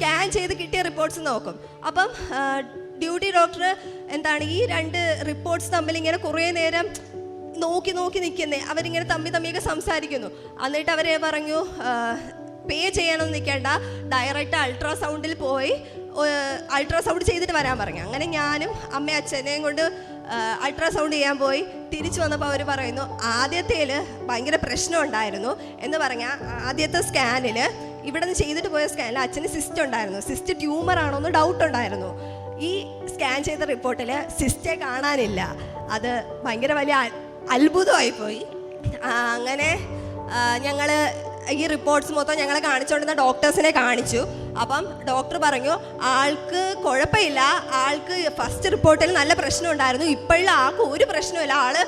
Scan ചെയ്ത് കിട്ടിയ reports നോക്കും. അപ്പം ഡ്യൂട്ടി ഡോക്ടർ എന്താണ് ഈ 2 റിപ്പോർട്ട്സ് തമ്മിൽ ഇങ്ങനെ കുറേ നേരം നോക്കി നിൽക്കുന്നേ. അവരിങ്ങനെ തമ്മിയൊക്കെ സംസാരിക്കുന്നു. എന്നിട്ട് അവരെ പറഞ്ഞു പേ ചെയ്യാനൊന്നും നിൽക്കേണ്ട, ഡയറക്റ്റ് അൾട്രാസൗണ്ടിൽ പോയി അൾട്രാസൗണ്ട് ചെയ്തിട്ട് വരാൻ പറഞ്ഞു. അങ്ങനെ ഞാനും അമ്മയും അച്ഛനെയും കൊണ്ട് അൾട്രാസൗണ്ട് ചെയ്യാൻ പോയി. തിരിച്ചു വന്നപ്പോൾ അവർ പറയുന്നു ആദ്യത്തേൽ ഭയങ്കര പ്രശ്നം ഉണ്ടായിരുന്നു എന്ന് പറഞ്ഞാൽ ആദ്യത്തെ സ്കാനിൽ ഇവിടെ നിന്ന് ചെയ്തിട്ട് പോയ സ്കാനിൽ അച്ഛന് സിസ്റ്റ് ഉണ്ടായിരുന്നു. സിസ്റ്റ് ട്യൂമർ ആണോ എന്ന് ഡൗട്ട് ഉണ്ടായിരുന്നു. ഈ സ്കാൻ ചെയ്ത റിപ്പോർട്ടിൽ സിസ്റ്റെ കാണാനില്ല. അത് ഭയങ്കര വലിയ അത്ഭുതമായിപ്പോയി. അങ്ങനെ ഞങ്ങൾ ഈ റിപ്പോർട്ട്സ് മൊത്തം ഞങ്ങളെ കാണിച്ചുകൊണ്ടിരുന്ന ഡോക്ടേഴ്സിനെ കാണിച്ചു. അപ്പം ഡോക്ടർ പറഞ്ഞു ആൾക്ക് കുഴപ്പമില്ല, ആൾക്ക് ഫസ്റ്റ് റിപ്പോർട്ടിൽ നല്ല പ്രശ്നം ഉണ്ടായിരുന്നു, ഇപ്പോഴും ആൾക്ക് ഒരു പ്രശ്നമില്ല, ആള്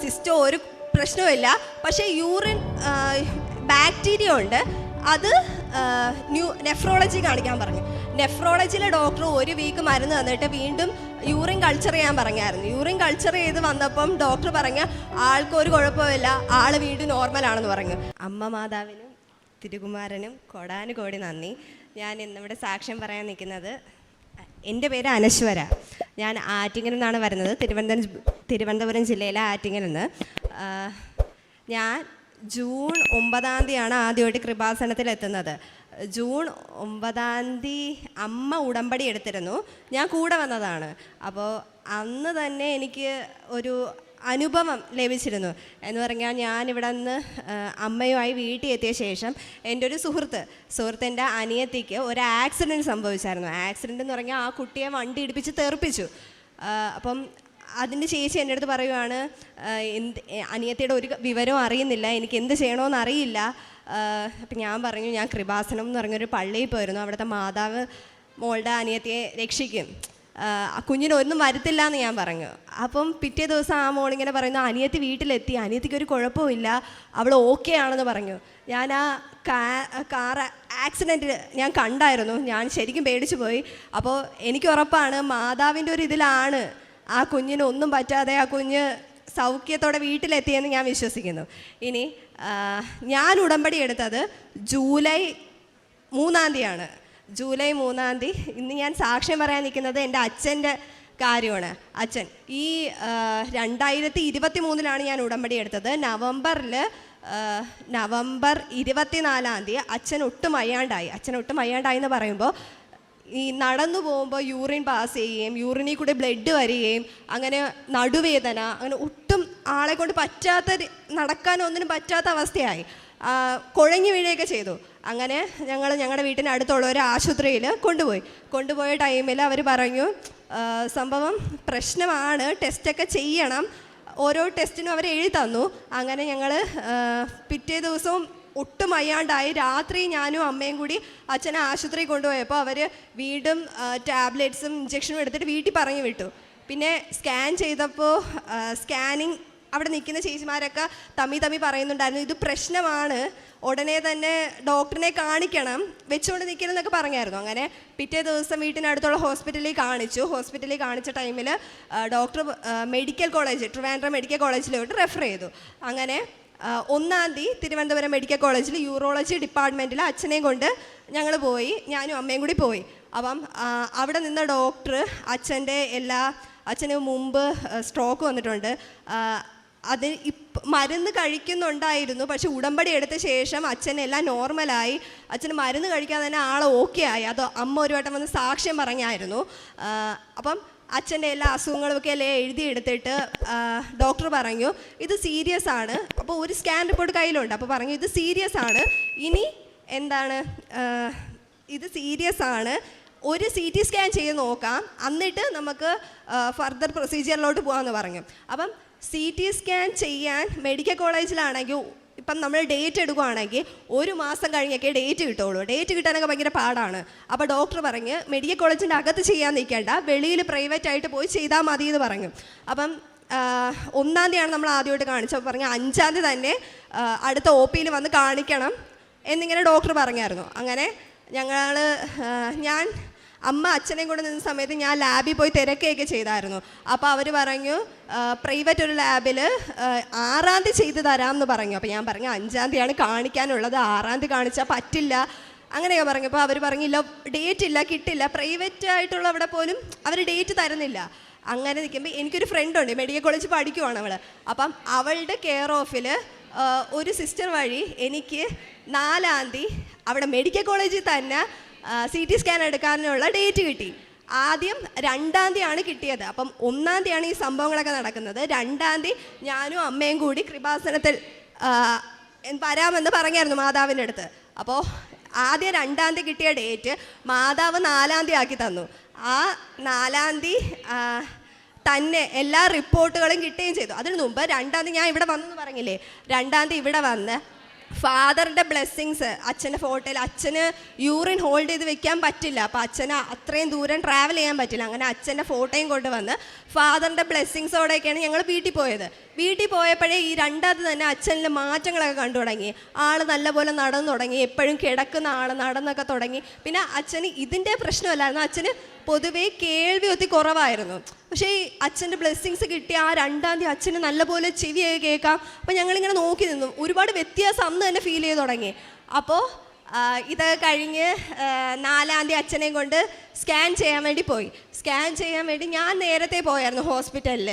സിസ്റ്റോ ഒരു പ്രശ്നമില്ല. പക്ഷേ യൂറിൻ ബാക്ടീരിയ ഉണ്ട്, അത് നെഫ്രോളജി കാണിക്കാൻ പറഞ്ഞു. നെഫ്രോളജിയിലെ ഡോക്ടർ 1 വീക്ക് മരുന്ന് തന്നിട്ട് വീണ്ടും യൂറിൻ കൾച്ചർ ചെയ്യാൻ പറഞ്ഞായിരുന്നു. യൂറിൻ കൾച്ചർ ചെയ്ത് വന്നപ്പം ഡോക്ടർ പറഞ്ഞ ആൾക്ക് ഒരു കുഴപ്പമില്ല, ആൾ വീണ്ടും നോർമലാണെന്ന് പറഞ്ഞു. അമ്മ മാതാവിനും തിരുകുമാരനും കോടാനുകോടി നന്ദി. ഞാൻ ഇന്നിവിടെ സാക്ഷ്യം പറയാൻ നിൽക്കുന്നത്, എൻ്റെ പേര് അനശ്വര. ഞാൻ ആറ്റിങ്ങൽ നിന്നാണ് വരുന്നത്, തിരുവനന്തപുരം ജില്ലയിലെ ആറ്റിങ്ങൽ നിന്ന്. ഞാൻ ജൂൺ 9-ാം തീയതിയാണ് ആദ്യമായിട്ട് കൃപാസനത്തിൽ എത്തുന്നത്. ജൂൺ 9-ാം തീയതി അമ്മ ഉടമ്പടി എടുത്തിരുന്നു, ഞാൻ കൂടെ വന്നതാണ്. അപ്പോൾ അന്ന് തന്നെ എനിക്ക് ഒരു അനുഭവം ലഭിച്ചിരുന്നു. എന്ന് പറഞ്ഞാൽ ഞാനിവിടെ നിന്ന് അമ്മയുമായി വീട്ടിൽ എത്തിയ ശേഷം എൻ്റെ ഒരു സുഹൃത്തിൻ്റെ അനിയത്തിക്ക് ഒരു ആക്സിഡൻറ്റ് സംഭവിച്ചായിരുന്നു. ആക്സിഡൻ്റ് എന്ന് പറഞ്ഞാൽ ആ കുട്ടിയെ വണ്ടി ഇടിപ്പിച്ച് തെറിപ്പിച്ചു. അപ്പം അതിൻ്റെ ചേച്ചി എൻ്റെ അടുത്ത് പറയുവാണ് അനിയത്തിയുടെ ഒരു വിവരവും അറിയുന്നില്ല, എനിക്ക് എന്ത് ചെയ്യണമെന്ന് അറിയില്ല. അപ്പം ഞാൻ പറഞ്ഞു ഞാൻ കൃപാസനം എന്ന് പറഞ്ഞൊരു പള്ളിയിൽ പോയിരുന്നു, അവിടുത്തെ മാതാവ് മോളുടെ അനിയത്തിയെ രക്ഷിക്കും, കുഞ്ഞിനൊന്നും വരുത്തില്ല എന്ന് ഞാൻ പറഞ്ഞു. അപ്പം പിറ്റേ ദിവസം ആ മോളിങ്ങനെ പറയുന്നു അനിയത്തി വീട്ടിലെത്തി, അനിയത്തിക്ക് ഒരു കുഴപ്പമില്ല, അവൾ ഓക്കെ ആണെന്ന് പറഞ്ഞു. ഞാൻ ആ കാർ ആക്സിഡൻറ്റ് ഞാൻ കണ്ടായിരുന്നു, ഞാൻ ശരിക്കും പേടിച്ചു പോയി. അപ്പോൾ എനിക്ക് ഉറപ്പാണ് മാതാവിൻ്റെ ഒരു ഇതിലാണ് ആ കുഞ്ഞിന് ഒന്നും പറ്റാതെ ആ കുഞ്ഞ് സൗഖ്യത്തോടെ വീട്ടിലെത്തിയെന്ന് ഞാൻ വിശ്വസിക്കുന്നു. ഇനി ഞാൻ ഉടമ്പടി എടുത്തത് ജൂലൈ 3-ാം തീയതിയാണ്. ജൂലൈ 3-ാം തീയതി ഇന്ന് ഞാൻ സാക്ഷ്യം പറയാൻ നിൽക്കുന്നത് എൻ്റെ അച്ഛൻ്റെ കാര്യമാണ്. അച്ഛൻ ഈ 2023-ലാണ് ഞാൻ ഉടമ്പടി എടുത്തത്. നവംബർ 24-ാം തീയതി അച്ഛൻ ഒട്ടും വയ്യാണ്ടായി എന്ന് പറയുമ്പോൾ ഈ നടന്നു പോകുമ്പോൾ യൂറിൻ പാസ് ചെയ്യുകയും യൂറിനിൽ കൂടെ ബ്ലഡ് വരികയും അങ്ങനെ നടുവേദന, അങ്ങനെ ഒട്ടും ആളെ കൊണ്ട് നടക്കാനൊന്നിനും പറ്റാത്ത അവസ്ഥയായി, കുഴഞ്ഞു വീഴുകയൊക്കെ ചെയ്തു. അങ്ങനെ ഞങ്ങൾ ഞങ്ങളുടെ വീട്ടിന് അടുത്തുള്ള ഒരു ആശുപത്രിയിൽ കൊണ്ടുപോയ ടൈമിൽ അവർ പറഞ്ഞു സംഭവം പ്രശ്നമാണ്, ടെസ്റ്റൊക്കെ ചെയ്യണം. ഓരോ ടെസ്റ്റിനും അവർ എഴുതി തന്നു. അങ്ങനെ ഞങ്ങൾ പിറ്റേ ദിവസവും ഒട്ടും വയ്യാണ്ടായി രാത്രി ഞാനും അമ്മയും കൂടി അച്ഛനെ ആശുപത്രിയിൽ കൊണ്ടുപോയപ്പോൾ അവർ വീണ്ടും ടാബ്ലറ്റ്സും ഇഞ്ചക്ഷനും എടുത്തിട്ട് വീട്ടിൽ പറഞ്ഞു വിട്ടു. പിന്നെ സ്കാൻ ചെയ്തപ്പോൾ സ്കാനിങ് അവിടെ നിൽക്കുന്ന ചേച്ചിമാരൊക്കെ തമ്മി പറയുന്നുണ്ടായിരുന്നു ഇത് പ്രശ്നമാണ്, ഉടനെ തന്നെ ഡോക്ടറിനെ കാണിക്കണം, വെച്ചുകൊണ്ട് നിൽക്കണം എന്നൊക്കെ പറഞ്ഞായിരുന്നു. അങ്ങനെ പിറ്റേ ദിവസം വീട്ടിനടുത്തുള്ള ഹോസ്പിറ്റലിൽ കാണിച്ച ടൈമിൽ ഡോക്ടർ ട്രിവാൻഡ്രം മെഡിക്കൽ കോളേജിലോട്ട് റെഫർ ചെയ്തു. അങ്ങനെ 1-ാം തീയതി തിരുവനന്തപുരം മെഡിക്കൽ കോളേജിൽ യൂറോളജി ഡിപ്പാർട്ട്മെൻറ്റിൽ അച്ഛനെയും കൊണ്ട് ഞങ്ങൾ പോയി, ഞാനും അമ്മയും കൂടി പോയി. അപ്പം അവിടെ നിന്ന ഡോക്ടർ അച്ഛന് മുമ്പ് സ്ട്രോക്ക് വന്നിട്ടുണ്ട്, അത് മരുന്ന് കഴിക്കുന്നുണ്ടായിരുന്നു, പക്ഷെ ഉടമ്പടി എടുത്ത ശേഷം അച്ഛനെല്ലാം നോർമലായി, അച്ഛന് മരുന്ന് കഴിക്കാതെ തന്നെ ആൾ ഓക്കെ ആയി. അത് അമ്മ ഒരു വട്ടം വന്ന് സാക്ഷ്യം പറഞ്ഞായിരുന്നു. അപ്പം അച്ഛൻ്റെ എല്ലാ അസുഖങ്ങളുമൊക്കെ എഴുതിയെടുത്തിട്ട് ഡോക്ടർ പറഞ്ഞു ഇത് സീരിയസ് ആണ്. അപ്പോൾ ഒരു സ്കാൻ റിപ്പോർട്ട് കയ്യിലുണ്ട്. അപ്പോൾ പറഞ്ഞു ഇത് സീരിയസ് ആണ്, ഇനി എന്താണ് ഇത് സീരിയസ് ആണ്, ഒരു CT സ്കാൻ ചെയ്ത് നോക്കാം, എന്നിട്ട് നമുക്ക് ഫർദർ പ്രൊസീജിയറിലോട്ട് പോകാമെന്ന് പറഞ്ഞു. അപ്പം CT സ്കാൻ ചെയ്യാൻ മെഡിക്കൽ കോളേജിലാണെങ്കിൽ ഇപ്പം നമ്മൾ ഡേറ്റ് എടുക്കുകയാണെങ്കിൽ 1 മാസം കഴിഞ്ഞൊക്കെ ഡേറ്റ് കിട്ടുള്ളൂ. ഡേറ്റ് കിട്ടാനൊക്കെ ഭയങ്കര പാടാണ്. അപ്പോൾ ഡോക്ടർ പറഞ്ഞ് മെഡിക്കൽ കോളേജിൻ്റെ അകത്ത് ചെയ്യാൻ നിൽക്കേണ്ട, വെളിയിൽ പ്രൈവറ്റായിട്ട് പോയി ചെയ്താൽ മതി എന്ന് പറഞ്ഞു. അപ്പം 1-ാം തീയതിയാണ് നമ്മൾ ആദ്യമായിട്ട് കാണിച്ചത്. അപ്പോൾ പറഞ്ഞു 5-ാം തീയതി തന്നെ അടുത്ത OPയിൽ വന്ന് കാണിക്കണം എന്നിങ്ങനെ ഡോക്ടർ പറഞ്ഞായിരുന്നു. അങ്ങനെ ഞാൻ അമ്മ അച്ഛനെയും കൊണ്ട് നിന്ന സമയത്ത് ഞാൻ ലാബിൽ പോയി തിരക്കുകയൊക്കെ ചെയ്തായിരുന്നു. അപ്പോൾ അവർ പറഞ്ഞു പ്രൈവറ്റ് ഒരു ലാബിൽ 6-ാം തീയതി ചെയ്ത് തരാമെന്ന് പറഞ്ഞു. അപ്പോൾ ഞാൻ പറഞ്ഞു 5-ാം തീയതിയാണ് കാണിക്കാനുള്ളത്, 6-ാം തീയതി കാണിച്ചാൽ പറ്റില്ല, അങ്ങനെയൊക്കെ പറഞ്ഞപ്പോൾ അവർ പറഞ്ഞില്ല, ഡേറ്റ് ഇല്ല, കിട്ടില്ല, പ്രൈവറ്റ് ആയിട്ടുള്ള അവിടെ പോലും അവർ ഡേറ്റ് തരുന്നില്ല. അങ്ങനെ നിൽക്കുമ്പോൾ എനിക്കൊരു ഫ്രണ്ടുണ്ട്, മെഡിക്കൽ കോളേജ് പഠിക്കുവാണ് അവൾ. അപ്പം അവളുടെ കെയർ ഓഫിൽ ഒരു സിസ്റ്റർ വഴി എനിക്ക് 4-ാം തീയതി അവിടെ മെഡിക്കൽ കോളേജിൽ തന്നെ CT സ്കാൻ എടുക്കാനുള്ള ഡേറ്റ് കിട്ടി. ആദ്യം 2-ാം തീയതിയാണ് കിട്ടിയത്. അപ്പം 1-ാം തീയതിയാണ് ഈ സംഭവങ്ങളൊക്കെ നടക്കുന്നത്. 2-ാം തീയതി ഞാനും അമ്മയും കൂടി കൃപാസനത്തിൽ വരാമെന്ന് പറഞ്ഞായിരുന്നു മാതാവിൻ്റെ അടുത്ത്. അപ്പോൾ ആദ്യം 2-ാം തീയതി കിട്ടിയ ഡേറ്റ് മാതാവ് 4-ാം തീയതി ആക്കി തന്നു. ആ 4-ാം തീയതി തന്നെ എല്ലാ റിപ്പോർട്ടുകളും കിട്ടുകയും ചെയ്തു. അതിന് മുമ്പ് 2-ാം തീയതി ഞാൻ ഇവിടെ വന്നെന്ന് പറഞ്ഞില്ലേ, 2-ാം തീയതി ഇവിടെ വന്ന് ഫാദറിൻ്റെ ബ്ലെസ്സിങ്സ് അച്ഛൻ്റെ ഫോട്ടോയിൽ, അച്ഛന് യൂറിൻ ഹോൾഡ് ചെയ്ത് വെക്കാൻ പറ്റില്ല, അപ്പോൾ അച്ഛന് അത്രയും ദൂരം ട്രാവൽ ചെയ്യാൻ പറ്റില്ല. അങ്ങനെ അച്ഛൻ്റെ ഫോട്ടോയും കൊണ്ടുവന്ന് ഫാദറിൻ്റെ ബ്ലെസ്സിങ്സോടെയൊക്കെയാണ് ഞങ്ങൾ വീട്ടിൽ പോയത്. വീട്ടിൽ പോയപ്പോഴേ ഈ 2-ാം തീയതി തന്നെ അച്ഛനിൽ മാറ്റങ്ങളൊക്കെ കണ്ടു തുടങ്ങി. ആൾ നല്ലപോലെ നടന്നു തുടങ്ങി, എപ്പോഴും കിടക്കുന്ന ആൾ നടന്നൊക്കെ തുടങ്ങി. പിന്നെ അച്ഛന് ഇതിൻ്റെ പ്രശ്നമല്ലായിരുന്നു, അച്ഛന് പൊതുവേ കേൾവി ഒത്തിരി കുറവായിരുന്നു. പക്ഷേ ഈ അച്ഛൻ്റെ ബ്ലെസ്സിങ്സ് കിട്ടിയ ആ 2-ാം തീയതി അച്ഛന് നല്ലപോലെ ചെവിയൊക്കെ കേൾക്കാം. അപ്പോൾ ഞങ്ങളിങ്ങനെ നോക്കി നിന്നു. ഒരുപാട് വ്യത്യാസം അന്ന് തന്നെ ഫീൽ ചെയ്ത് തുടങ്ങി. അപ്പോൾ ഇത് കഴിഞ്ഞ് 4-ാം തീയതി അച്ഛനെയും കൊണ്ട് സ്കാൻ ചെയ്യാൻ വേണ്ടി പോയി. സ്കാൻ ചെയ്യാൻ വേണ്ടി ഞാൻ നേരത്തെ പോയായിരുന്നു ഹോസ്പിറ്റലിൽ.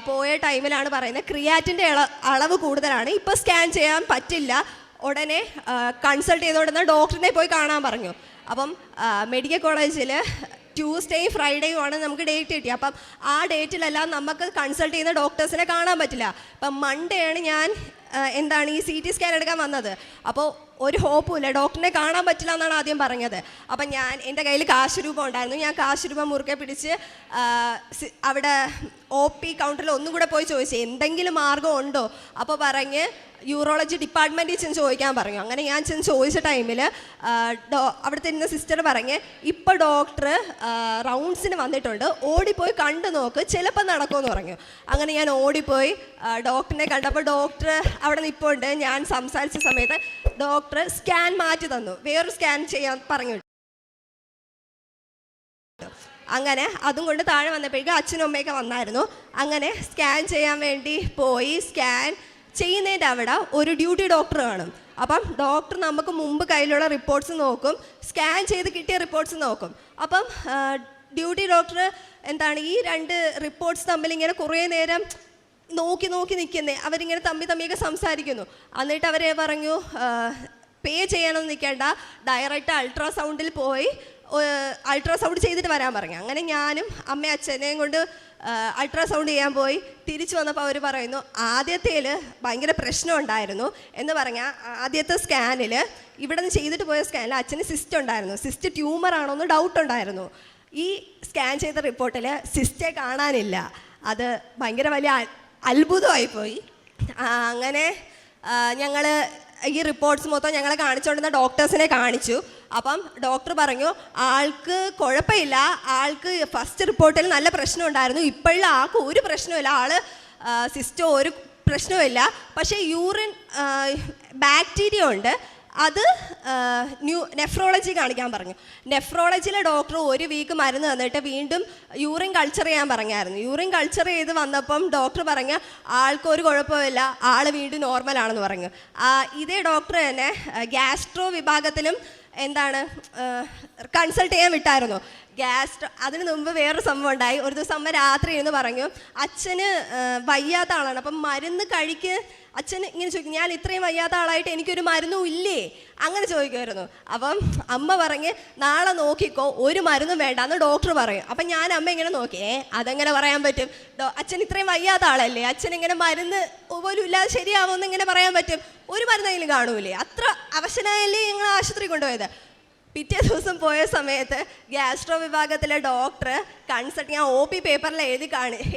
പോയ ടൈമിലാണ് പറയുന്നത് ക്രിയാറ്റിൻ്റെ അളവ് കൂടുതലാണ്, ഇപ്പോൾ സ്കാൻ ചെയ്യാൻ പറ്റില്ല, ഉടനെ കൺസൾട്ട് ചെയ്ത ഉടനെ ഡോക്ടറിനെ പോയി കാണാൻ പറഞ്ഞു. അപ്പം മെഡിക്കൽ കോളേജിൽ ട്യൂസ്ഡേയും ഫ്രൈഡേയും ആണ് നമുക്ക് ഡേറ്റ് കിട്ടി. അപ്പം ആ ഡേറ്റിലെല്ലാം നമുക്ക് കൺസൾട്ട് ചെയ്യുന്ന ഡോക്ടേഴ്സിനെ കാണാൻ പറ്റില്ല. അപ്പം മൺഡേ ആണ് ഞാൻ ഈ CT സ്കാൻ എടുക്കാൻ വന്നത്. അപ്പോൾ ഒരു ഹോപ്പുമില്ല, ഡോക്ടറിനെ കാണാൻ പറ്റില്ല എന്നാണ് ആദ്യം പറഞ്ഞത്. അപ്പം എൻ്റെ കയ്യിൽ കാശ് രൂപം ഉണ്ടായിരുന്നു. ഞാൻ കാശ് രൂപം മുറുകെ പിടിച്ച് അവിടെ OP കൗണ്ടറിൽ ഒന്നും കൂടെ പോയി ചോദിച്ചു എന്തെങ്കിലും മാർഗം ഉണ്ടോ. അപ്പോൾ പറഞ്ഞ് യൂറോളജി ഡിപ്പാർട്ട്മെൻറ്റിൽ ചെന്ന് ചോദിക്കാൻ പറഞ്ഞു. അങ്ങനെ ഞാൻ ചെന്ന് ചോദിച്ച ടൈമിൽ അവിടുത്തെ ഇരുന്ന സിസ്റ്റർ പറഞ്ഞ് ഇപ്പോൾ ഡോക്ടർ റൗണ്ട്സിന് വന്നിട്ടുണ്ട്, ഓടിപ്പോയി കണ്ടു നോക്ക്, ചിലപ്പോൾ നടക്കുമെന്ന് പറഞ്ഞു. അങ്ങനെ ഞാൻ ഓടിപ്പോയി ഡോക്ടറിനെ കണ്ടപ്പോൾ ഡോക്ടർ അവിടെ നിൽപ്പുണ്ട്. ഞാൻ സംസാരിച്ച സമയത്ത് ഡോക്ടർ സ്കാൻ മാറ്റി തന്നു, വേറൊരു സ്കാൻ ചെയ്യാൻ പറഞ്ഞു. അങ്ങനെ അതും കൊണ്ട് താഴെ വന്നപ്പോഴേക്കും അച്ഛനും അമ്മയൊക്കെ വന്നായിരുന്നു. അങ്ങനെ സ്കാൻ ചെയ്യാൻ വേണ്ടി പോയി. സ്കാൻ ചെയ്യുന്നതിൻ്റെ അവിടെ ഒരു ഡ്യൂട്ടി ഡോക്ടർ കാണും. അപ്പം ഡോക്ടർ നമുക്ക് മുമ്പ് കയ്യിലുള്ള റിപ്പോർട്ട്സ് നോക്കും, സ്കാൻ ചെയ്ത് കിട്ടിയ റിപ്പോർട്ട്സ് നോക്കും. അപ്പം ഡ്യൂട്ടി ഡോക്ടർ ഈ 2 റിപ്പോർട്ട്സ് തമ്മിൽ ഇങ്ങനെ കുറേ നേരം നോക്കി നിൽക്കുന്നേ. അവരിങ്ങനെ തമ്മിയൊക്കെ സംസാരിക്കുന്നു. എന്നിട്ട് അവരെ പറഞ്ഞു പേ ചെയ്യാനൊന്നും നിൽക്കേണ്ട, ഡയറക്റ്റ് അൾട്രാസൗണ്ടിൽ പോയി അൾട്രാസൗണ്ട് ചെയ്തിട്ട് വരാൻ പറഞ്ഞു. അങ്ങനെ ഞാനും അമ്മയും അച്ഛനെയും കൊണ്ട് അൾട്രാസൗണ്ട് ചെയ്യാൻ പോയി. തിരിച്ചു വന്നപ്പോൾ അവർ പറയുന്നു ആദ്യത്തേൽ ഭയങ്കര പ്രശ്നം ഉണ്ടായിരുന്നു എന്ന് പറഞ്ഞാൽ ആദ്യത്തെ സ്കാനിൽ ഇവിടെ നിന്ന് ചെയ്തിട്ട് പോയ സ്കാനിൽ അച്ഛന് സിസ്റ്റ് ഉണ്ടായിരുന്നു. സിസ്റ്റ് ട്യൂമർ ആണോ എന്ന് ഡൗട്ട് ഉണ്ടായിരുന്നു. ഈ സ്കാൻ ചെയ്ത റിപ്പോർട്ടിൽ സിസ്റ്റെ കാണാനില്ല. അത് ഭയങ്കര വലിയ അത്ഭുതമായിപ്പോയി. അങ്ങനെ ഞങ്ങൾ ഈ റിപ്പോർട്ട്സ് മൊത്തം ഞങ്ങളെ കാണിച്ചുകൊണ്ടിരുന്ന ഡോക്ടേഴ്സിനെ കാണിച്ചു. അപ്പം ഡോക്ടർ പറഞ്ഞു ആൾക്ക് കുഴപ്പമില്ല, ആൾക്ക് ഫസ്റ്റ് റിപ്പോർട്ടിൽ നല്ല പ്രശ്നം ഉണ്ടായിരുന്നു, ഇപ്പോഴുള്ള ആൾക്ക് ഒരു പ്രശ്നമില്ല, ആൾ സിസ്റ്റോ ഒരു പ്രശ്നമില്ല, പക്ഷേ യൂറിൻ ബാക്ടീരിയ ഉണ്ട്, അത് നെഫ്രോളജി കാണിക്കാൻ പറഞ്ഞു. നെഫ്രോളജിയിലെ ഡോക്ടർ 1 വീക്ക് മരുന്ന് തന്നിട്ട് വീണ്ടും യൂറിൻ കൾച്ചർ ചെയ്യാൻ പറഞ്ഞായിരുന്നു. യൂറിൻ കൾച്ചർ ചെയ്ത് വന്നപ്പം ഡോക്ടർ പറഞ്ഞ ആൾക്കൊരു കുഴപ്പമില്ല, ആൾ വീണ്ടും നോർമലാണെന്ന് പറഞ്ഞു. ഇതേ ഡോക്ടർ തന്നെ ഗ്യാസ്ട്രോ വിഭാഗത്തിലും കൺസൾട്ട് ചെയ്യാൻ വിട്ടായിരുന്നു. അതിന് മുമ്പ് വേറൊരു സംഭവം ഉണ്ടായി. ഒരു ദിവസം അമ്മ രാത്രി ഇരുന്ന് പറഞ്ഞു അച്ഛന് വയ്യാത്ത ആളാണ്, അപ്പം മരുന്ന് അച്ഛൻ ഇങ്ങനെ ചോദിക്കും ഞാൻ ഇത്രയും വയ്യാത്ത ആളായിട്ട് എനിക്കൊരു മരുന്നും ഇല്ലേ, അങ്ങനെ ചോദിക്കുമായിരുന്നു. അപ്പം അമ്മ പറഞ്ഞ് നാളെ നോക്കിക്കോ, ഒരു മരുന്നും വേണ്ട എന്ന് ഡോക്ടർ പറയും. അപ്പം ഞാൻ അമ്മ ഇങ്ങനെ നോക്കിയേ, അതെങ്ങനെ പറയാൻ പറ്റും, അച്ഛൻ ഇത്രയും വയ്യാത്ത ആളല്ലേ, അച്ഛൻ ഇങ്ങനെ മരുന്ന് പോലും ഇല്ലാതെ ശരിയാവുമെന്ന് ഇങ്ങനെ പറയാൻ പറ്റും, ഒരു മരുന്നെങ്കിലും കാണൂലേ, അത്ര അവശനായല്ലേ ഞങ്ങൾ ആശുപത്രി കൊണ്ടുപോയത്. പിറ്റേ ദിവസം പോയ സമയത്ത് ഗ്യാസ്ട്രോ വിഭാഗത്തിലെ ഡോക്ടർ കൺസൾട്ട് ഞാൻ OP പേപ്പറിൽ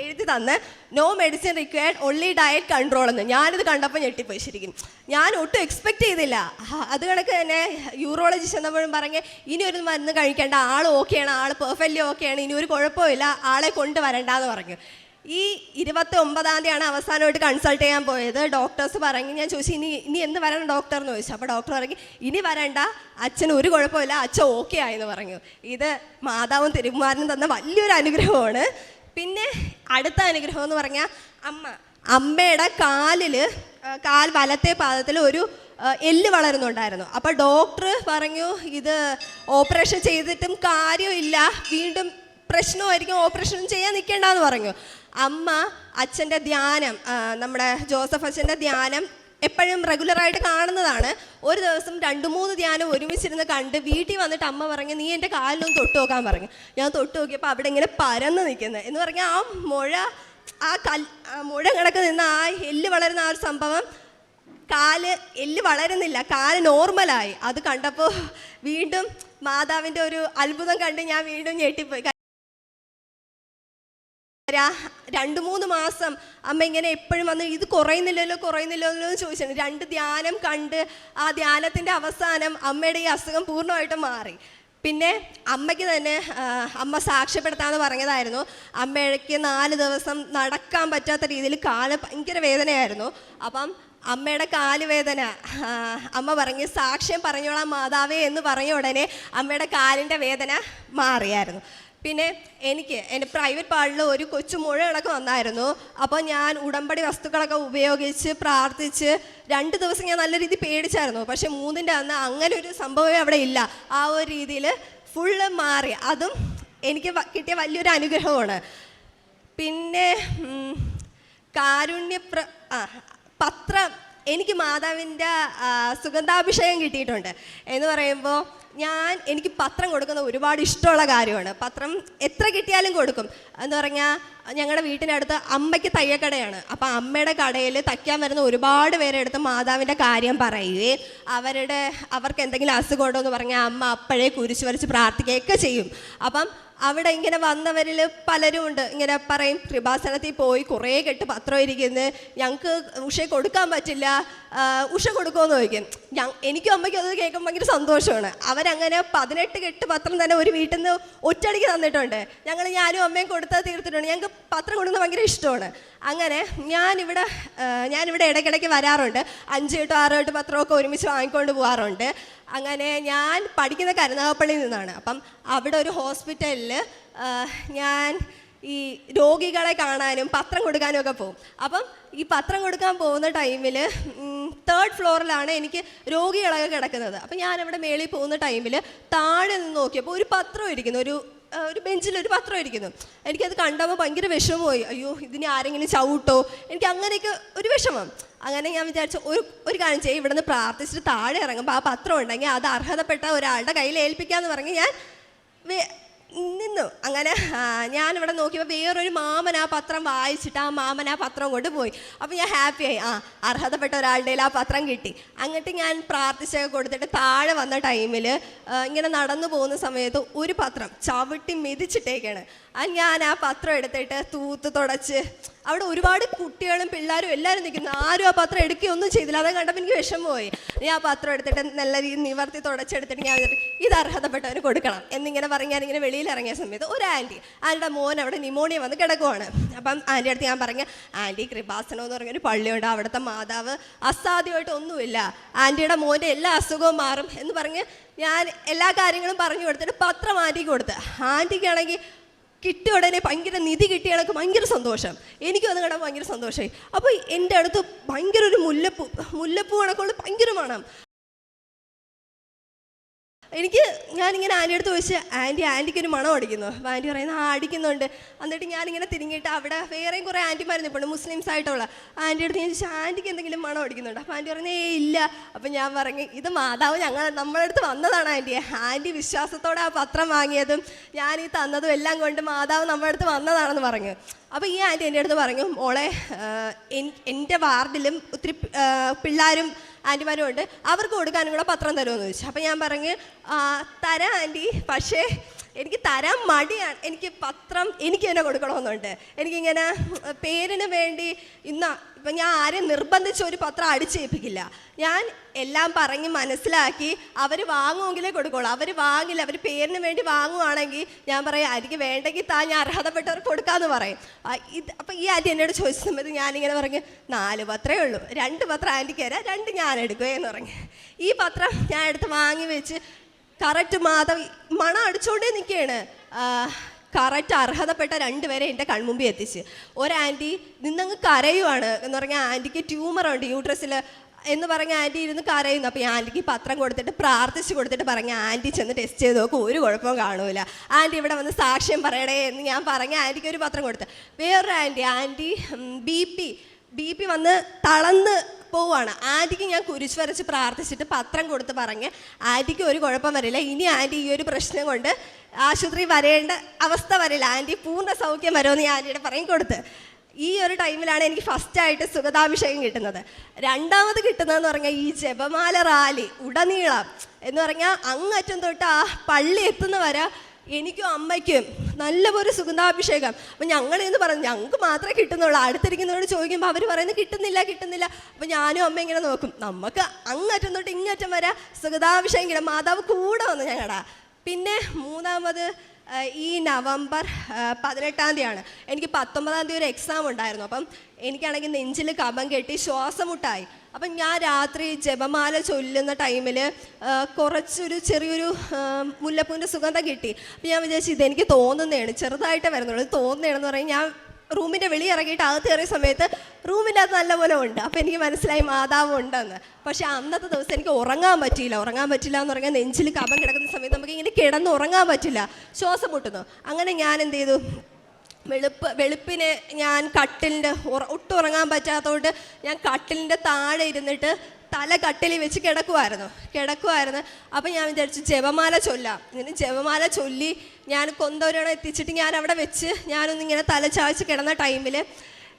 എഴുതി തന്ന് no medicine required only diet control എന്ന്. ഞാനിത് കണ്ടപ്പോൾ ഞെട്ടിപ്പോയി. ശരിക്കും ഞാൻ ഒട്ടും എക്സ്പെക്റ്റ് ചെയ്തില്ല. അത് കണക്ക് തന്നെ യൂറോളജി ചെന്നപ്പോഴും പറഞ്ഞ് ഇനി ഒരു മരുന്ന് കഴിക്കേണ്ട, ആൾ ഓക്കെയാണ്, ആൾ പെർഫെക്റ്റ്ലി ഓക്കെയാണ്, ഇനി ഒരു കുഴപ്പമില്ല, ആളെ കൊണ്ടുവരണ്ടെന്ന് പറഞ്ഞു. ഈ 29-ാം തീയതിയാണ് അവസാനമായിട്ട് കൺസൾട്ട് ചെയ്യാൻ പോയത്. ഡോക്ടേഴ്സ് പറഞ്ഞു, ഞാൻ ചോദിച്ചു ഇനി എന്ത് വരണം ഡോക്ടർ എന്ന് ചോദിച്ചു. അപ്പോൾ ഡോക്ടർ പറഞ്ഞു ഇനി വരണ്ട, അച്ഛന് ഒരു കുഴപ്പമില്ല, അച്ഛൻ ഓക്കെ ആയെന്ന് പറഞ്ഞു. ഇത് മാതാവും തിരുമാരനും തന്ന വലിയൊരു അനുഗ്രഹമാണ്. പിന്നെ അടുത്ത അനുഗ്രഹം എന്ന് പറഞ്ഞാൽ അമ്മയുടെ വലത്തെ പാദത്തിൽ ഒരു എല്ല് വളരുന്നുണ്ടായിരുന്നു. അപ്പോൾ ഡോക്ടർ പറഞ്ഞു ഇത് ഓപ്പറേഷൻ ചെയ്തിട്ടും കാര്യമില്ല, വീണ്ടും പ്രശ്നമായിരിക്കും, ഓപ്പറേഷൻ ചെയ്യാൻ നിൽക്കേണ്ടെന്ന് പറഞ്ഞു. അമ്മ അച്ഛൻ്റെ ധ്യാനം, നമ്മുടെ ജോസഫ് അച്ഛൻ്റെ ധ്യാനം എപ്പോഴും റെഗുലറായിട്ട് കാണുന്നതാണ്. ഒരു ദിവസം 2-3 ധ്യാനം ഒരുമിച്ചിരുന്ന് കണ്ട് വീട്ടിൽ വന്നിട്ട് അമ്മ പറഞ്ഞു, നീ എൻ്റെ കാലിലൊന്ന് തൊട്ട് നോക്കാൻ പറഞ്ഞു. ഞാൻ തൊട്ട് നോക്കിയപ്പോൾ അവിടെ ഇങ്ങനെ പരന്ന് നിൽക്കുന്നത് എന്ന് പറഞ്ഞാൽ ആ മുഴ കണക്ക് നിന്ന് ആ എല്ല് വളരുന്ന ആ ഒരു സംഭവം, എല്ല് വളരുന്നില്ല, കാല് നോർമലായി. അത് കണ്ടപ്പോൾ വീണ്ടും മാതാവിൻ്റെ ഒരു അത്ഭുതം കണ്ട് ഞാൻ വീണ്ടും ഞെട്ടിപ്പോയി. 2-3 മാസം അമ്മ ഇങ്ങനെ എപ്പോഴും വന്ന് ഇത് കുറയുന്നില്ലല്ലോ എന്ന് ചോദിച്ചിട്ടുണ്ട്. 2 ധ്യാനം കണ്ട് ആ ധ്യാനത്തിൻ്റെ അവസാനം അമ്മയുടെ ഈ അസുഖം പൂർണ്ണമായിട്ടും മാറി. പിന്നെ അമ്മയ്ക്ക് തന്നെ അമ്മ സാക്ഷ്യപ്പെടുത്താമെന്ന് പറഞ്ഞതായിരുന്നു. അമ്മയ്ക്ക് 4 ദിവസം നടക്കാൻ പറ്റാത്ത രീതിയിൽ കാല് ഭയങ്കര വേദനയായിരുന്നു. അപ്പം അമ്മയുടെ കാല് വേദന അമ്മ പറഞ്ഞ് സാക്ഷ്യം പറഞ്ഞോളാം മാതാവേ എന്ന് പറഞ്ഞ ഉടനെ അമ്മയുടെ കാലിൻ്റെ വേദന മാറിയായിരുന്നു. പിന്നെ എനിക്ക് എൻ്റെ പ്രൈവറ്റ് പാർട്ടിൽ ഒരു കൊച്ചു മുഴ കണക്ക് വന്നായിരുന്നു. അപ്പോൾ ഞാൻ ഉടമ്പടി വസ്തുക്കളൊക്കെ ഉപയോഗിച്ച് പ്രാർത്ഥിച്ച് 2 ദിവസം ഞാൻ നല്ല രീതിയിൽ പേടിച്ചായിരുന്നു. പക്ഷെ 3ൻ്റെ അന്ന് അങ്ങനെ ഒരു സംഭവമേ അവിടെ ഇല്ല. ആ ഒരു രീതിയിൽ ഫുള്ള് മാറി. അതും എനിക്ക് കിട്ടിയ വലിയൊരു അനുഗ്രഹമാണ്. പിന്നെ പത്രം, എനിക്ക് മാതാവിൻ്റെ സുഗന്ധാഭിഷേകം കിട്ടിയിട്ടുണ്ട് എന്ന് പറയുമ്പോൾ എനിക്ക് പത്രം കൊടുക്കുന്ന ഒരുപാട് ഇഷ്ടമുള്ള കാര്യമാണ്. പത്രം എത്ര കിട്ടിയാലും കൊടുക്കും. എന്ന് പറഞ്ഞാൽ ഞങ്ങളുടെ വീട്ടിനടുത്ത് അമ്മയ്ക്ക് തയ്യക്കടയാണ്. അപ്പം അമ്മയുടെ കടയിൽ തയ്ക്കാൻ വരുന്ന ഒരുപാട് പേരെടുത്ത് മാതാവിൻ്റെ കാര്യം പറയുകയും അവർക്ക് എന്തെങ്കിലും അസുഖം ഉണ്ടോ എന്ന് പറഞ്ഞാൽ അമ്മ അപ്പോഴേ കുരിശ് വരച്ച് പ്രാർത്ഥിക്കുകയൊക്കെ ചെയ്യും. അപ്പം അവിടെ ഇങ്ങനെ വന്നവരിൽ പലരും ഉണ്ട്, ഇങ്ങനെ പറയും കൃപാസനത്തിൽ പോയി കുറേ കെട്ട് പത്രം ഇരിക്കുന്നത്, ഞങ്ങൾക്ക് ഉഷ കൊടുക്കാൻ പറ്റില്ല, ഉഷ കൊടുക്കുമെന്ന് ചോദിക്കും. എനിക്കും അമ്മയ്ക്കും അത് കേൾക്കുമ്പോൾ ഭയങ്കര സന്തോഷമാണ്. അവരങ്ങനെ 18 കെട്ട് പത്രം തന്നെ ഒരു വീട്ടിൽ നിന്ന് ഒറ്റയടിക്ക് തന്നിട്ടുണ്ട്. ഞാനും അമ്മയും കൊടുത്താൽ തീർത്തിട്ടുണ്ട്. ഞങ്ങൾക്ക് പത്രം കൊടുക്കുന്നത് ഭയങ്കര ഇഷ്ടമാണ്. അങ്ങനെ ഞാനിവിടെ ഇടയ്ക്കിടയ്ക്ക് വരാറുണ്ട്. 5 കെട്ടോ 6 കെട്ട് പത്രമൊക്കെ ഒരുമിച്ച് വാങ്ങിക്കൊണ്ട് പോകാറുണ്ട്. അങ്ങനെ ഞാൻ പഠിക്കുന്ന കരുനാഗപ്പള്ളിയിൽ നിന്നാണ്. അപ്പം അവിടെ ഒരു ഹോസ്പിറ്റലിൽ ഞാൻ ഈ രോഗികളെ കാണാനും പത്രം കൊടുക്കാനും ഒക്കെ പോകും. അപ്പം ഈ പത്രം കൊടുക്കാൻ പോകുന്ന ടൈമിൽ 3rd ഫ്ലോറിലാണ് എനിക്ക് രോഗികളൊക്കെ കിടക്കുന്നത്. അപ്പം ഞാനവിടെ മേളിൽ പോകുന്ന ടൈമിൽ താഴെ നിന്ന് നോക്കിയപ്പോൾ ഒരു പത്രം ഇരിക്കുന്നു, ഒരു ബെഞ്ചിലൊരു പത്രം ഇരിക്കുന്നു. എനിക്കത് കണ്ടപ്പോൾ ഭയങ്കര വിഷമമായി. അയ്യോ ഇതിനെ ആരെങ്കിലും ചവിട്ടോ, എനിക്ക് അങ്ങനെയൊക്കെ ഒരു വിഷമം. അങ്ങനെ ഞാൻ വിചാരിച്ചു ഒരു കാര്യം ചെയ്യും, ഇവിടെ നിന്ന് പ്രാർത്ഥിച്ചിട്ട് താഴെ ഇറങ്ങുമ്പോൾ ആ പത്രം ഉണ്ടെങ്കിൽ അത് അർഹതപ്പെട്ട ഒരാളുടെ കയ്യിൽ ഏൽപ്പിക്കാമെന്ന് പറഞ്ഞ് ഞാൻ നിന്നു. അങ്ങനെ ഞാനിവിടെ നോക്കിയപ്പോൾ വേറൊരു മാമൻ ആ പത്രം വായിച്ചിട്ട് ആ മാമൻ ആ പത്രം കൊണ്ട് പോയി. അപ്പോൾ ഞാൻ ഹാപ്പിയായി, അർഹതപ്പെട്ട ഒരാളുടെ ആ പത്രം കിട്ടി. അങ്ങോട്ട് ഞാൻ പ്രാർത്ഥിച്ചൊക്കെ കൊടുത്തിട്ട് താഴെ വന്ന ടൈമിൽ ഇങ്ങനെ നടന്നു പോകുന്ന സമയത്ത് ഒരു പത്രം ചവിട്ടി മെതിച്ചിട്ടേക്കാണ്. ഞാൻ ആ പത്രം എടുത്തിട്ട് തൂത്ത് തുടച്ച്, അവിടെ ഒരുപാട് കുട്ടികളും പിള്ളേരും എല്ലാവരും നിൽക്കുന്നു, ആരും ആ പത്രം എടുക്കുകയൊന്നും ചെയ്തില്ല. അത് കണ്ടപ്പോൾ എനിക്ക് വിഷമമായി. ഞാൻ ആ പത്രം എടുത്തിട്ട് നല്ല രീതിയിൽ നിവർത്തി തുടച്ചെടുത്തിട്ട് ഞാൻ ഇത് അർഹതപ്പെട്ടവന് കൊടുക്കണം എന്നിങ്ങനെ പറഞ്ഞ് ഞാനിങ്ങനെ വെളിയിൽ ഇറങ്ങിയ സമയത്ത് ഒരു ആൻറ്റിയുടെ മോൻ അവിടെ ന്യൂമോണിയ വന്ന് കിടക്കുവാണ്. അപ്പം ആൻറ്റി അടുത്ത് ഞാൻ പറഞ്ഞു, ആൻറ്റി കൃപാസനം എന്ന് പറഞ്ഞൊരു പള്ളിയുണ്ട്, അവിടുത്തെ മാതാവ് അസാധ്യമായിട്ട് ഒന്നുമില്ല, ആൻറ്റിയുടെ മോൻ്റെ എല്ലാ അസുഖവും മാറും എന്ന് പറഞ്ഞ് ഞാൻ എല്ലാ കാര്യങ്ങളും പറഞ്ഞു കൊടുത്തിട്ട് പത്രം ആൻറ്റിക്ക് കൊടുത്ത്. ആൻറ്റിക്കാണെങ്കിൽ കിട്ടിയ ഉടനെ ഭയങ്കര നിധി കിട്ടിയ കണക്ക് ഭയങ്കര സന്തോഷം. എനിക്കും അത് കാണാൻ ഭയങ്കര സന്തോഷമായി. അപ്പോൾ എൻ്റെ അടുത്ത് ഭയങ്കര ഒരു മുല്ലപ്പൂ കണക്കുള്ള ഭയങ്കര മണം. ഞാനിങ്ങനെ ആൻറ്റി അടുത്ത് ചോദിച്ച്, ആൻറ്റിക്കൊരു മണം അടിക്കുന്നു. അപ്പോൾ ആൻറ്റി പറയുന്നത് അടിക്കുന്നുണ്ട്. എന്നിട്ട് ഞാനിങ്ങനെ തിരിഞ്ഞിട്ട് അവിടെ വേറെയും കുറേ ആൻറ്റിമാർ നിൽപ്പുണ്ട്, മുസ്ലിംസ് ആയിട്ടുള്ള. ആൻറ്റി അടുത്ത് ഞാൻ ചോദിച്ചു, ആൻറ്റിക്ക് എന്തെങ്കിലും മണം അടിക്കുന്നുണ്ട്? അപ്പോൾ ആൻറ്റി പറഞ്ഞേ ഇല്ല. അപ്പം ഞാൻ പറഞ്ഞു, ഇത് മാതാവ് നമ്മളെ അടുത്ത് വന്നതാണ് ആൻറ്റി. ആൻറ്റി വിശ്വാസത്തോടെ ആ പത്രം വാങ്ങിയതും ഞാൻ ഈ തന്നതും എല്ലാം കൊണ്ട് മാതാവ് നമ്മുടെ അടുത്ത് വന്നതാണെന്ന് പറഞ്ഞു. അപ്പോൾ ഈ ആൻറ്റി എൻ്റെ അടുത്ത് പറഞ്ഞു, മോളെ എൻ്റെ വാർഡിലും ഒത്തിരി പിള്ളേരും ആൻറ്റിമാരും ഉണ്ട്, അവർക്ക് കൊടുക്കാനും കൂടെ പത്രം തരുമെന്ന് ചോദിച്ചു. അപ്പം ഞാൻ പറഞ്ഞു, തരാം ആൻറ്റി, പക്ഷേ എനിക്ക് തരാൻ മടിയാണ്, എനിക്ക് പത്രം എനിക്ക് തന്നെ കൊടുക്കണമെന്നുണ്ട്. എനിക്കിങ്ങനെ പേരിന് വേണ്ടി ഇപ്പം ഞാൻ ആരെയും നിർബന്ധിച്ച് ഒരു പത്രം അടിച്ചേൽപ്പിക്കില്ല. ഞാൻ എല്ലാം പറഞ്ഞ് മനസ്സിലാക്കി അവർ വാങ്ങുമെങ്കിലേ കൊടുക്കുള്ളൂ. അവർ വാങ്ങില്ല, അവർ പേരിന് വേണ്ടി വാങ്ങുവാണെങ്കിൽ ഞാൻ പറയും എനിക്ക് വേണ്ടെങ്കിൽ ഞാൻ അർഹതപ്പെട്ടവർക്ക് കൊടുക്കാമെന്ന് പറയും. അപ്പം ഈ ആൻറ്റി എന്നോട് ചോദിച്ച സമയത്ത് ഞാനിങ്ങനെ പറഞ്ഞു, 4 പത്രമേ ഉള്ളൂ, 2 പത്രം ആൻറ്റിക്ക് തരാം, 2 ഞാൻ എടുക്കുകയെന്ന് പറഞ്ഞു. ഈ പത്രം ഞാൻ എടുത്ത് വാങ്ങി വെച്ച് കറക്റ്റ് മാധവ് മണം അടിച്ചുകൊണ്ടേ നിൽക്കുകയാണ്. കറക്റ്റ് അർഹതപ്പെട്ട 2 പേരെ എൻ്റെ കൺമുമ്പിൽ എത്തിച്ച്. ഒരു ആൻറ്റി നിന്നങ്ങ് കരയുവാണ് എന്ന് പറഞ്ഞാൽ ആൻറ്റിക്ക് ട്യൂമറുണ്ട് യൂട്രസിൽ. എന്ന് പറഞ്ഞ ആൻറ്റി ഇരുന്ന് കരയുന്നു. അപ്പോൾ ഈ ആൻറ്റിക്ക് പത്രം കൊടുത്തിട്ട് പ്രാർത്ഥിച്ച് കൊടുത്തിട്ട് പറഞ്ഞ ആൻറ്റി ചെന്ന് ടെസ്റ്റ് ചെയ്ത് നോക്കും, ഒരു കുഴപ്പവും കാണൂല, ആൻറ്റി ഇവിടെ വന്ന് സാക്ഷ്യം പറയണേ എന്ന് ഞാൻ പറഞ്ഞ ആൻറ്റിക്ക് ഒരു പത്രം കൊടുത്ത്. വേറൊരു ആൻറ്റി ബി പി വന്ന് തളർന്ന് പോവുകയാണ്. ആൻറ്റിക്ക് ഞാൻ കുരിശ് വരച്ച് പ്രാർത്ഥിച്ചിട്ട് പത്രം കൊടുത്ത് പറഞ്ഞ് ആൻറ്റിക്ക് ഒരു കുഴപ്പം വരില്ല, ഇനി ആൻറ്റി ഈ ഒരു പ്രശ്നം കൊണ്ട് ആശുപത്രി വരേണ്ട അവസ്ഥ വരില്ല, ആൻറ്റി പൂർണ്ണ സൗഖ്യം വരുമെന്ന് ഞാൻ ആൻറ്റിയുടെ പറയും കൊടുത്ത്. ഈ ഒരു ടൈമിലാണ് എനിക്ക് ഫസ്റ്റായിട്ട് സുഗതാഭിഷേകം കിട്ടുന്നത്. രണ്ടാമത് കിട്ടുന്നതെന്ന് പറഞ്ഞാൽ ഈ ജപമാല റാലി ഉടനീളം എന്ന് പറഞ്ഞാൽ അങ്ങറ്റം തൊട്ട് ആ പള്ളി എത്തുന്ന വരെ എനിക്കും അമ്മയ്ക്കും നല്ലപോലെ സുഗന്ധാഭിഷേകം. അപ്പം ഞങ്ങളെന്ന് പറഞ്ഞു ഞങ്ങൾക്ക് മാത്രമേ കിട്ടുന്നുള്ളൂ, അടുത്തിരിക്കുന്നവരോട് ചോദിക്കുമ്പോൾ അവർ പറയുന്നത് കിട്ടുന്നില്ല. അപ്പം ഞാനും അമ്മ ഇങ്ങനെ നോക്കും, നമുക്ക് അങ്ങറ്റം തൊട്ട് ഇങ്ങറ്റം വരെ സുഗന്ധാഭിഷേകം കിട്ടും. മാതാവ് കൂടെ വന്നു ഞങ്ങളുടെ. പിന്നെ മൂന്നാമത് ഈ നവംബർ 18-ാം തീയതിയാണ്. എനിക്ക് 19-ാം തീയതി ഒരു എക്സാം ഉണ്ടായിരുന്നു. അപ്പം എനിക്കാണെങ്കിൽ നെഞ്ചിൽ കഫം കെട്ടി ശ്വാസം മുട്ടായി. അപ്പം ഞാൻ രാത്രി ജപമാല ചൊല്ലുന്ന ടൈമിൽ ചെറിയൊരു മുല്ലപ്പൂവിൻ്റെ സുഗന്ധം കിട്ടി. അപ്പം ഞാൻ വിചാരിച്ചു ഇതെനിക്ക് തോന്നുന്നതാണ്, ചെറുതായിട്ടേ വരുന്നുള്ളൂ, തോന്നുന്നതാണെന്ന് പറഞ്ഞാൽ ഞാൻ റൂമിൻ്റെ വെളി ഇറങ്ങിയിട്ട് അകത്ത് കയറിയ സമയത്ത് റൂമിൻ്റെ അകത്ത് നല്ലപോലെ ഉണ്ട്. അപ്പോൾ എനിക്ക് മനസ്സിലായി മാതാവ് ഉണ്ടെന്ന്. പക്ഷേ അന്നത്തെ ദിവസം എനിക്ക് ഉറങ്ങാൻ പറ്റിയില്ല എന്ന് പറഞ്ഞാൽ നെഞ്ചിൽ കഫം കിടക്കുന്ന സമയത്ത് നമുക്ക് ഇങ്ങനെ കിടന്ന് ഉറങ്ങാൻ പറ്റില്ല, ശ്വാസം മുട്ടുന്നു. അങ്ങനെ ഞാൻ എന്ത് ചെയ്തു, വെളുപ്പിന് ഞാൻ ഒട്ടും ഉറങ്ങാൻ പറ്റാത്തതുകൊണ്ട് ഞാൻ കട്ടിലിൻ്റെ താഴെ ഇരുന്നിട്ട് തല കട്ടിലിൽ വെച്ച് കിടക്കുമായിരുന്നു. അപ്പം ഞാൻ വിചാരിച്ചു ജപമാല ചൊല്ലാം. ഇങ്ങനെ ജപമാല ചൊല്ലി ഞാൻ കൊന്തോരണം എത്തിച്ചിട്ട് ഞാൻ അവിടെ വെച്ച് ഞാനൊന്നിങ്ങനെ തല ചായ്ച്ച് കിടന്ന ടൈമിൽ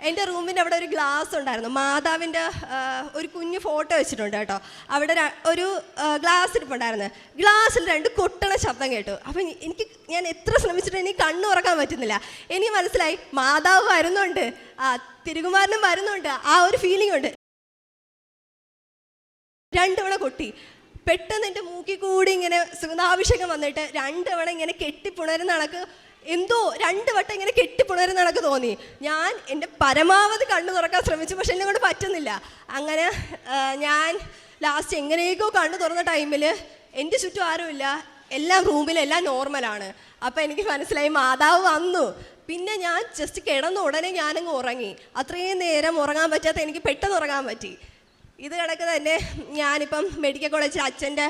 എൻ്റെ റൂമിൻ്റെ അവിടെ ഒരു ഗ്ലാസ് ഉണ്ടായിരുന്നു. മാതാവിൻ്റെ ഒരു കുഞ്ഞു ഫോട്ടോ വെച്ചിട്ടുണ്ട് കേട്ടോ. അവിടെ ഒരു ഗ്ലാസ് ഇരിപ്പുണ്ടായിരുന്നു. ഗ്ലാസ്സിൽ 2 കൊട്ടണ ശബ്ദം കേട്ടു. അപ്പം ഞാൻ എത്ര ശ്രമിച്ചിട്ട് എനിക്ക് കണ്ണു തുറക്കാൻ പറ്റുന്നില്ല. എനിക്ക് മനസ്സിലായി മാതാവ് വരുന്നുണ്ട്, തിരുകുമാരനും വരുന്നുണ്ട്, ആ ഒരു ഫീലിംഗ് ഉണ്ട്. 2 തവണ കൊട്ടി. പെട്ടെന്ന് എൻ്റെ മൂക്കിൽ കൂടി ഇങ്ങനെ സുഗന്ധാഭിഷേകം വന്നിട്ട് 2 തവണ ഇങ്ങനെ കെട്ടിപ്പുണരുന്ന കണക്ക് എന്തോ 2 വട്ടം ഇങ്ങനെ കെട്ടിപ്പുണരുന്ന കണക്ക് തോന്നി. ഞാൻ എൻ്റെ പരമാവധി കണ്ണു തുറക്കാൻ ശ്രമിച്ചു, പക്ഷെ എന്നെ കൊണ്ട് പറ്റുന്നില്ല. അങ്ങനെ ഞാൻ ലാസ്റ്റ് എങ്ങനെയൊക്കെയോ കണ്ണു തുറന്ന ടൈമിൽ എൻ്റെ ചുറ്റും ആരുമില്ല, എല്ലാം റൂമിലെല്ലാം നോർമലാണ്. അപ്പം എനിക്ക് മനസ്സിലായി മാതാവ് വന്നു. പിന്നെ ഞാൻ ജസ്റ്റ് കിടന്ന ഉടനെ ഞാനങ്ങ് ഉറങ്ങി. അത്രയും നേരം ഉറങ്ങാൻ പറ്റാത്ത എനിക്ക് പെട്ടെന്ന് ഉറങ്ങാൻ പറ്റി. ഇത് കണക്ക് തന്നെ ഞാനിപ്പം മെഡിക്കൽ കോളേജിൽ അച്ഛൻ്റെ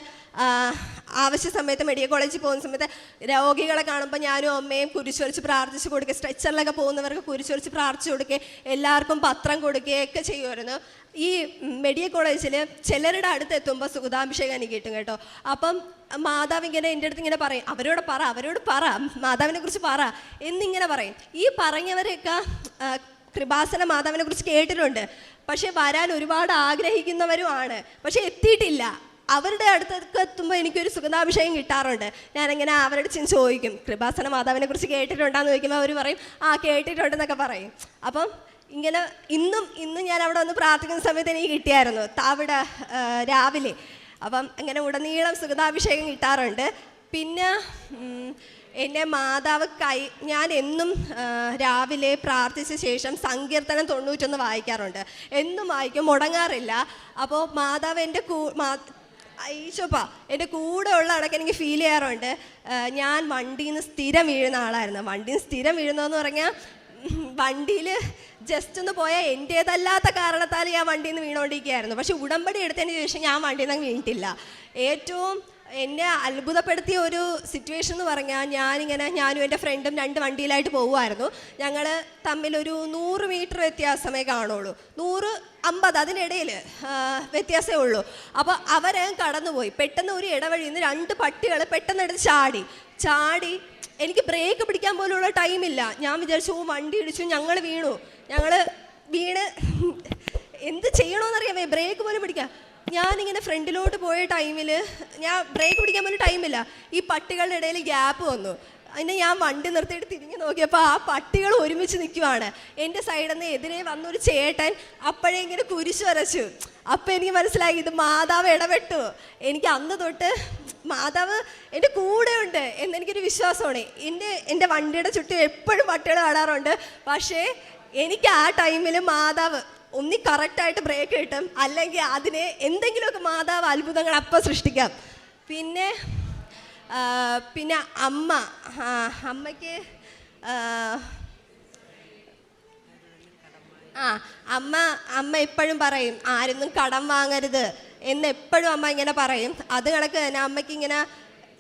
ആവശ്യ സമയത്ത് മെഡിക്കൽ കോളേജിൽ പോകുന്ന സമയത്ത് രോഗികളെ കാണുമ്പോൾ ഞാനും അമ്മയും കുരിശ് വരച്ച് പ്രാർത്ഥിച്ച് കൊടുക്കുക, സ്ട്രെച്ചറിലൊക്കെ പോകുന്നവർക്ക് കുരിശ് വരച്ച് പ്രാർത്ഥിച്ച് കൊടുക്കുക, എല്ലാവർക്കും പത്രം കൊടുക്കുകയൊക്കെ ചെയ്യുമായിരുന്നു. ഈ മെഡിക്കൽ കോളേജിൽ ചിലരുടെ അടുത്ത് എത്തുമ്പോൾ സുഗതാഭിഷേകം എനിക്ക് കിട്ടും കേട്ടോ. അപ്പം മാതാവ് ഇങ്ങനെ എൻ്റെ അടുത്ത് ഇങ്ങനെ പറയും, അവരോട് പറ മാതാവിനെ കുറിച്ച് പറ എന്നിങ്ങനെ പറയും. ഈ പറഞ്ഞവരെയൊക്കെ കൃപാസന മാതാവിനെ കുറിച്ച് കേട്ടിട്ടുണ്ട്, പക്ഷെ വരാൻ ഒരുപാട് ആഗ്രഹിക്കുന്നവരുമാണ്, പക്ഷെ എത്തിയിട്ടില്ല. അവരുടെ അടുത്തൊക്കെ എത്തുമ്പോൾ എനിക്കൊരു സുഗന്ധാഭിഷേകം കിട്ടാറുണ്ട്. ഞാനിങ്ങനെ അവരുടെ ചെന്ന് ചോദിക്കും കൃപാസന മാതാവിനെ കുറിച്ച് കേട്ടിട്ടുണ്ടാന്ന് ചോദിക്കുമ്പോൾ അവർ പറയും കേട്ടിട്ടുണ്ടെന്നൊക്കെ പറയും. അപ്പം ഇങ്ങനെ ഇന്നും ഞാൻ അവിടെ വന്ന് പ്രാർത്ഥിക്കുന്ന സമയത്ത് എനിക്ക് കിട്ടിയായിരുന്നു അവിടെ രാവിലെ. അപ്പം അങ്ങനെ ഉടനീളം സുഗന്ധാഭിഷേകം കിട്ടാറുണ്ട്. പിന്നെ എന്നെ മാതാവ് ഞാൻ എന്നും രാവിലെ പ്രാർത്ഥിച്ച ശേഷം സങ്കീർത്തനം 91 വായിക്കാറുണ്ട്. എന്നും വായിക്കും, മുടങ്ങാറില്ല. അപ്പോൾ മാതാവ് എൻ്റെ കൂടെ ഉള്ള അടക്കം എനിക്ക് ഫീൽ ചെയ്യാറുണ്ട്. ഞാൻ വണ്ടിയിൽ നിന്ന് സ്ഥിരം വീഴുന്ന ആളായിരുന്നു. വണ്ടിയിൽ നിന്ന് സ്ഥിരം വീഴുന്നതെന്ന് പറഞ്ഞാൽ വണ്ടിയിൽ ജസ്റ്റ് ഒന്ന് പോയാൽ എൻ്റേതല്ലാത്ത കാരണത്താൽ ഞാൻ വണ്ടിയിൽ നിന്ന് വീണുകൊണ്ടിരിക്കുകയായിരുന്നു. പക്ഷെ ഉടമ്പടി എടുത്തതിന് ശേഷം ഞാൻ വണ്ടിയിൽ നിന്ന് വീണിട്ടില്ല. ഏറ്റവും എന്നെ അത്ഭുതപ്പെടുത്തിയ ഒരു സിറ്റുവേഷൻ എന്ന് പറഞ്ഞാൽ ഞാനും എൻ്റെ ഫ്രണ്ടും 2 വണ്ടിയിലായിട്ട് പോകുമായിരുന്നു. ഞങ്ങൾ തമ്മിലൊരു 100 മീറ്റർ വ്യത്യാസമേ കാണുള്ളൂ, 150 അതിനിടയിൽ വ്യത്യാസമേ ഉള്ളൂ. അപ്പോൾ അവരെ കടന്നുപോയി. പെട്ടെന്ന് ഒരു ഇടവഴിയിൽ നിന്ന് 2 പട്ടികൾ പെട്ടെന്ന് എടുത്ത് ചാടി എനിക്ക് ബ്രേക്ക് പിടിക്കാൻ പോലുള്ള ടൈമില്ല. ഞാൻ വിചാരിച്ചു വണ്ടി ഇടിച്ചു, ഞങ്ങൾ വീണ് എന്ത് ചെയ്യണമെന്നറിയാമേ, ബ്രേക്ക് പോലും പിടിക്കാം. ഞാനിങ്ങനെ ഫ്രണ്ടിലോട്ട് പോയ ടൈമിൽ ഞാൻ ബ്രേക്ക് പിടിക്കാൻ പോലും ടൈമില്ല. ഈ പട്ടികളുടെ ഇടയിൽ ഗ്യാപ്പ് വന്നു. അതിനെ ഞാൻ വണ്ടി നിർത്തിയിട്ട് തിരിഞ്ഞു നോക്കിയപ്പോൾ ആ പട്ടികൾ ഒരുമിച്ച് നിൽക്കുവാണ്. എൻ്റെ സൈഡിൽ നിന്ന് എതിരെ വന്നൊരു ചേട്ടൻ അപ്പോഴേ ഇങ്ങനെ കുരിശ് വരച്ചു. അപ്പം എനിക്ക് മനസ്സിലായി ഇത് മാതാവ് ഇടപെട്ടു. എനിക്ക് അന്ന് തൊട്ട് മാതാവ് എൻ്റെ കൂടെ ഉണ്ട് എന്നെനിക്കൊരു വിശ്വാസമാണ്. എൻ്റെ വണ്ടിയുടെ ചുറ്റും എപ്പോഴും പട്ടികൾ കാണാറുണ്ട്. പക്ഷേ എനിക്ക് ആ ടൈമിൽ മാതാവ് ഒന്നി കറക്റ്റായിട്ട് ബ്രേക്ക് കിട്ടും, അല്ലെങ്കിൽ അതിനെ എന്തെങ്കിലുമൊക്കെ മാതാവ് അത്ഭുതങ്ങൾ അപ്പം സൃഷ്ടിക്കാം. പിന്നെ അമ്മയ്ക്ക് ആ അമ്മ അമ്മ എപ്പോഴും പറയും ആരൊന്നും കടം വാങ്ങരുത് എന്ന് എപ്പോഴും അമ്മ ഇങ്ങനെ പറയും. അത് കണക്ക് തന്നെ അമ്മയ്ക്ക് ഇങ്ങനെ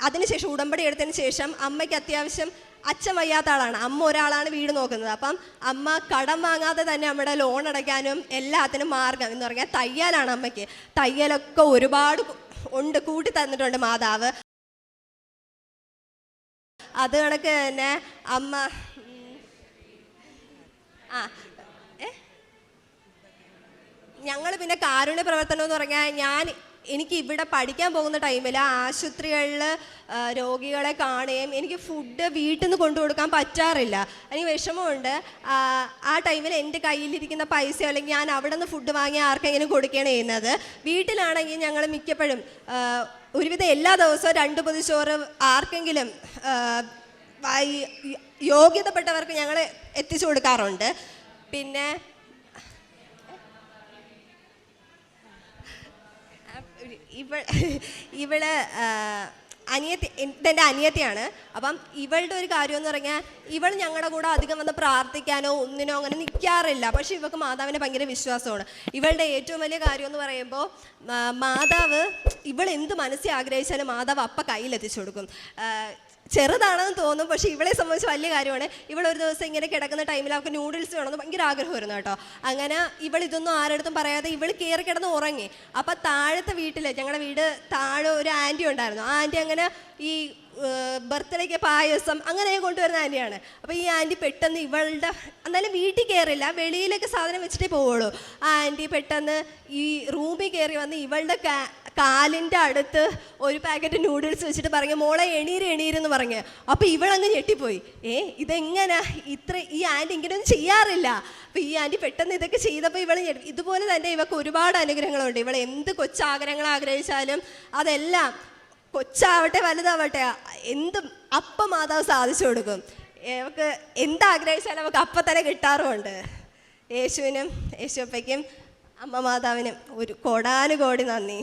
അതിനുശേഷം ഉടമ്പടി എടുത്തതിന് ശേഷം അമ്മയ്ക്ക് അത്യാവശ്യം അച്ഛൻ വയ്യാത്ത ആളാണ്, അമ്മ ഒരാളാണ് വീട് നോക്കുന്നത്. അപ്പം അമ്മ കടം വാങ്ങാതെ തന്നെ നമ്മുടെ ലോൺ അടയ്ക്കാനും എല്ലാത്തിനും മാർഗം എന്ന് പറഞ്ഞാൽ തയ്യലാണ്. അമ്മയ്ക്ക് തയ്യലൊക്കെ ഒരുപാട് ഉണ്ട്, കൂട്ടി തന്നിട്ടുണ്ട് മാതാവ്. അത് കണക്ക് തന്നെ അമ്മ ഞങ്ങൾ പിന്നെ കാരുണ്യ പ്രവർത്തനം എന്ന് പറഞ്ഞാൽ എനിക്ക് ഇവിടെ പഠിക്കാൻ പോകുന്ന ടൈമിൽ ആശുപത്രികളിൽ രോഗികളെ കാണുകയും എനിക്ക് ഫുഡ് വീട്ടിൽ നിന്ന് കൊണ്ടു കൊടുക്കാൻ പറ്റാറില്ല. എനിക്ക് വിഷമമുണ്ട്. ആ ടൈമിൽ എൻ്റെ കയ്യിലിരിക്കുന്ന പൈസ അല്ലെങ്കിൽ ഞാൻ അവിടെ നിന്ന് ഫുഡ് വാങ്ങി ആർക്കെങ്കിലും കൊടുക്കുകയാണ് ചെയ്യുന്നത്. വീട്ടിലാണെങ്കിൽ ഞങ്ങൾ മിക്കപ്പോഴും ഒരുവിധം എല്ലാ ദിവസവും 2 പൊതിച്ചോറ് ആർക്കെങ്കിലും യോഗ്യതപ്പെട്ടവർക്ക് ഞങ്ങൾ എത്തിച്ചു കൊടുക്കാറുണ്ട്. പിന്നെ ഇവള് അനിയത്തി, ഇതെൻ്റെ അനിയത്തിയാണ്. അപ്പം ഇവളുടെ ഒരു കാര്യം എന്ന് പറഞ്ഞാൽ ഇവൾ ഞങ്ങളുടെ കൂടെ അധികം വന്ന് പ്രാർത്ഥിക്കാനോ ഒന്നിനോ അങ്ങനെ നിൽക്കാറില്ല. പക്ഷെ ഇവൾക്ക് മാതാവിനെ ഭയങ്കര വിശ്വാസമാണ്. ഇവളുടെ ഏറ്റവും വലിയ കാര്യം എന്ന് പറയുമ്പോൾ മാതാവ് ഇവൾ എന്ത് മനസ്സിൽ ആഗ്രഹിച്ചാലും മാതാവ് അപ്പം കയ്യിലെത്തിച്ചു കൊടുക്കും. ചെറുതാണെന്ന് തോന്നും, പക്ഷെ ഇവളെ സംബന്ധിച്ച് വലിയ കാര്യമാണ്. ഇവളൊരു ദിവസം ഇങ്ങനെ കിടക്കുന്ന ടൈമിൽ അവൾക്ക് നൂഡിൽസ് വേണമെന്ന് ഭയങ്കര ആഗ്രഹമായിരുന്നു കേട്ടോ. അങ്ങനെ ഇവൾ ഇതൊന്നും ആരടുത്തും പറയാതെ ഇവൾ കയറി കിടന്ന് ഉറങ്ങി. അപ്പം താഴത്തെ വീട്ടിൽ, ഞങ്ങളുടെ വീട് താഴെ ഒരു ആൻറ്റി ഉണ്ടായിരുന്നു. ആ ആൻറ്റി അങ്ങനെ ഈ ബർത്ത്ഡേക്ക് പായസം അങ്ങനെ കൊണ്ടുവരുന്ന ആൻറ്റിയാണ്. അപ്പോൾ ഈ ആൻറ്റി പെട്ടെന്ന് ഇവളുടെ, എന്നാലും വീട്ടിൽ കയറില്ല, വെളിയിലേക്ക് സാധനം വെച്ചിട്ടേ പോവുള്ളൂ. ആ ആൻറ്റി പെട്ടെന്ന് ഈ റൂമിൽ കയറി വന്ന് ഇവളുടെ കാലിൻ്റെ അടുത്ത് ഒരു പാക്കറ്റ് നൂഡിൽസ് വെച്ചിട്ട് പറഞ്ഞു, മോളെ എണീരെന്ന് പറഞ്ഞു. അപ്പോൾ ഇവളങ്ങ് ഞെട്ടിപ്പോയി. ഇതെങ്ങനെ ഈ ആൻറ്റി ഇങ്ങനെയൊന്നും ചെയ്യാറില്ല. അപ്പോൾ ഈ ആൻറ്റി പെട്ടെന്ന് ഇതൊക്കെ ചെയ്തപ്പോൾ ഇവൾ ഇതുപോലെ തന്നെ ഇവൾക്ക് ഒരുപാട് അനുഗ്രഹങ്ങളുണ്ട്. ഇവൾ എന്ത് കൊച്ചാഗ്രഹങ്ങൾ ആഗ്രഹിച്ചാലും അതെല്ലാം, കൊച്ചാവട്ടെ വലുതാവട്ടെ, എന്തും അപ്പം മാതാവ് സാധിച്ചു കൊടുക്കും. അവൾക്ക് എന്താഗ്രഹിച്ചാലും അവൾക്ക് അപ്പം തന്നെ കിട്ടാറുമുണ്ട്. യേശുവിനും യേശുപ്പയ്ക്കും അമ്മ മാതാവിനും ഒരു കോടാനുകോടി നന്ദി.